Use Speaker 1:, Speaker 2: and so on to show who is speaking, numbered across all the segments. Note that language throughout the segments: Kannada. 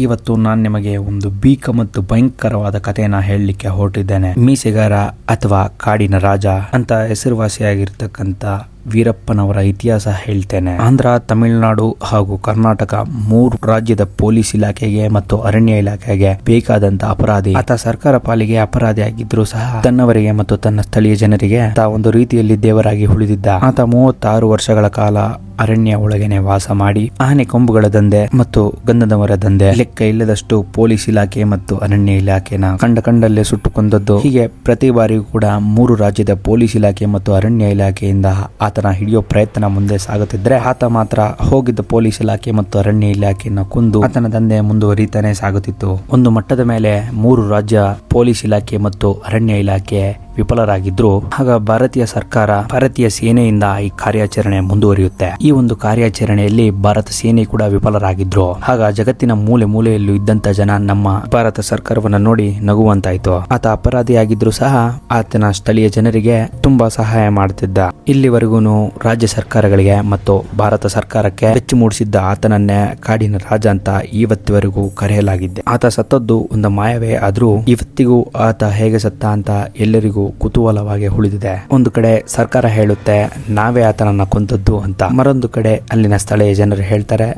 Speaker 1: ಇವತ್ತು ನಾನು ನಿಮಗೆ ಒಂದು ಭೀಕ ಮತ್ತು ಭಯಂಕರವಾದ ಕಥೆಯನ್ನ ಹೇಳಲಿಕ್ಕೆ ಹೊರಟಿದ್ದೇನೆ. ಮೀಸೆಗಾರ ಅಥವಾ ಕಾಡಿನ ರಾಜ ಅಂತ ಹೆಸರುವಾಸಿಯಾಗಿರ್ತಕ್ಕಂಥ ವೀರಪ್ಪನವರ ಇತಿಹಾಸ ಹೇಳ್ತೇನೆ. ಆಂಧ್ರ, ತಮಿಳುನಾಡು ಹಾಗೂ ಕರ್ನಾಟಕ 3 ರಾಜ್ಯದ ಪೊಲೀಸ್ ಇಲಾಖೆಗೆ ಮತ್ತು ಅರಣ್ಯ ಇಲಾಖೆಗೆ ಬೇಕಾದಂತ ಅಪರಾಧಿ. ಆತ ಸರ್ಕಾರ ಪಾಲಿಗೆ ಅಪರಾಧಿ ಆಗಿದ್ರು ಸಹ ತನ್ನವರಿಗೆ ಮತ್ತು ತನ್ನ ಸ್ಥಳೀಯ ಜನರಿಗೆ ಆತ ಒಂದು ರೀತಿಯಲ್ಲಿ ದೇವರಾಗಿ ಉಳಿದಿದ್ದ. ಆತ 36 ವರ್ಷಗಳ ಕಾಲ ಅರಣ್ಯ ಒಳಗೇನೆ ವಾಸ ಮಾಡಿ ಆನೆ ಕೊಂಬುಗಳ ದಂಧೆ ಮತ್ತು ಗಂಧದ ಮರ ದಂಧೆ, ಲೆಕ್ಕ ಇಲ್ಲದಷ್ಟು ಪೊಲೀಸ್ ಇಲಾಖೆ ಮತ್ತು ಅರಣ್ಯ ಇಲಾಖೆನ ಕಂಡಲ್ಲೇ ಸುಟ್ಟುಕೊಂಡದ್ದು. ಹೀಗೆ ಪ್ರತಿ ಬಾರಿಯೂ ಕೂಡ 3 ರಾಜ್ಯದ ಪೊಲೀಸ್ ಇಲಾಖೆ ಮತ್ತು ಅರಣ್ಯ ಇಲಾಖೆಯಿಂದ ಆತನ ಹಿಡಿಯೋ ಪ್ರಯತ್ನ ಮುಂದೆ ಸಾಗುತ್ತಿದ್ರೆ ಆತ ಮಾತ್ರ ಹೋಗಿದ್ದ ಪೊಲೀಸ್ ಇಲಾಖೆ ಮತ್ತು ಅರಣ್ಯ ಇಲಾಖೆಯನ್ನು ಕೊಂದು ಆತನ ದಂಧೆ ಮುಂದುವರಿತಾನೆ ಸಾಗುತ್ತಿತ್ತು. ಒಂದು ಮಟ್ಟದ ಮೇಲೆ 3 ರಾಜ್ಯ ಪೊಲೀಸ್ ಇಲಾಖೆ ಮತ್ತು ಅರಣ್ಯ ಇಲಾಖೆ ವಿಫಲರಾಗಿದ್ರು. ಆಗ ಭಾರತೀಯ ಸರ್ಕಾರ, ಭಾರತೀಯ ಸೇನೆಯಿಂದ ಈ ಕಾರ್ಯಾಚರಣೆ ಮುಂದುವರಿಯುತ್ತೆ. ಈ ಒಂದು ಕಾರ್ಯಾಚರಣೆಯಲ್ಲಿ ಭಾರತ ಸೇನೆ ಕೂಡ ವಿಫಲರಾಗಿದ್ರು. ಆಗ ಜಗತ್ತಿನ ಮೂಲೆ ಮೂಲೆಯಲ್ಲೂ ಇದ್ದಂತ ಜನ ನಮ್ಮ ಭಾರತ ಸರ್ಕಾರವನ್ನ ನೋಡಿ ನಗುವಂತಾಯ್ತು. ಆತ ಅಪರಾಧಿಯಾಗಿದ್ರು ಸಹ ಆತನ ಸ್ಥಳೀಯ ಜನರಿಗೆ ತುಂಬಾ ಸಹಾಯ ಮಾಡುತ್ತಿದ್ದ. ಇಲ್ಲಿವರೆಗೂ ರಾಜ್ಯ ಸರ್ಕಾರಗಳಿಗೆ ಮತ್ತು ಭಾರತ ಸರ್ಕಾರಕ್ಕೆ ಬೆಚ್ಚಿ ಮೂಡಿಸಿದ್ದ ಆತನನ್ನೇ ಕಾಡಿನ ರಾಜ ಅಂತ ಇವತ್ತಿವರೆಗೂ ಕರೆಯಲಾಗಿದೆ. ಆತ ಸತ್ತದ್ದು ಒಂದು ಮಾಯವೇ ಆದ್ರೂ ಇವತ್ತಿಗೂ ಆತ ಹೇಗೆ ಸತ್ತ ಅಂತ ಎಲ್ಲರಿಗೂ ಕುತೂಹಲವಾಗಿ ಉಳಿದಿದೆ. ಒಂದು ಕಡೆ ಸರ್ಕಾರ ಹೇಳುತ್ತೆ ನಾವೇ ಆತನನ್ನ ಕೊಂದದ್ದು ಅಂತ, ಮರೊಂದು ಕಡೆ ಅಲ್ಲಿನ ಸ್ಥಳೀಯ ಜನರು ಹೇಳ್ತಾರೆ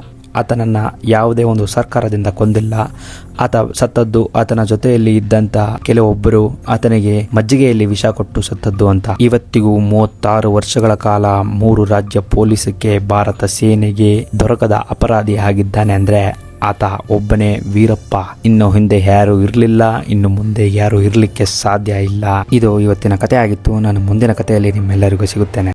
Speaker 1: ಆತನನ್ನ ಯಾವುದೇ ಒಂದು ಸರ್ಕಾರದಿಂದ ಕೊಂದಿಲ್ಲ, ಆತ ಸತ್ತದ್ದು ಆತನ ಜೊತೆಯಲ್ಲಿ ಇದ್ದಂತ ಕೆಲವೊಬ್ಬರು ಆತನಿಗೆ ಮಜ್ಜಿಗೆಯಲ್ಲಿ ವಿಷ ಕೊಟ್ಟು ಸತ್ತದ್ದು ಅಂತ. ಇವತ್ತಿಗೂ 36 ವರ್ಷಗಳ ಕಾಲ 3 ರಾಜ್ಯ ಪೊಲೀಸಕ್ಕೆ, ಭಾರತ ಸೇನೆಗೆ ದೊರಕದ ಅಪರಾಧಿ ಆಗಿದ್ದಾನೆ ಅಂದ್ರೆ ಆತ ಒಬ್ಬನೇ ವೀರಪ್ಪ. ಇನ್ನು ಹಿಂದೆ ಯಾರು ಇರಲಿಲ್ಲ, ಇನ್ನು ಮುಂದೆ ಯಾರು ಇರಲಿಕ್ಕೆ ಸಾಧ್ಯ ಇಲ್ಲ. ಇದು ಇವತ್ತಿನ ಕಥೆ ಆಗಿತ್ತು. ನಾನು ಮುಂದಿನ ಕಥೆಯಲ್ಲಿ ನಿಮ್ಮೆಲ್ಲರಿಗೂ ಸಿಗುತ್ತೇನೆ.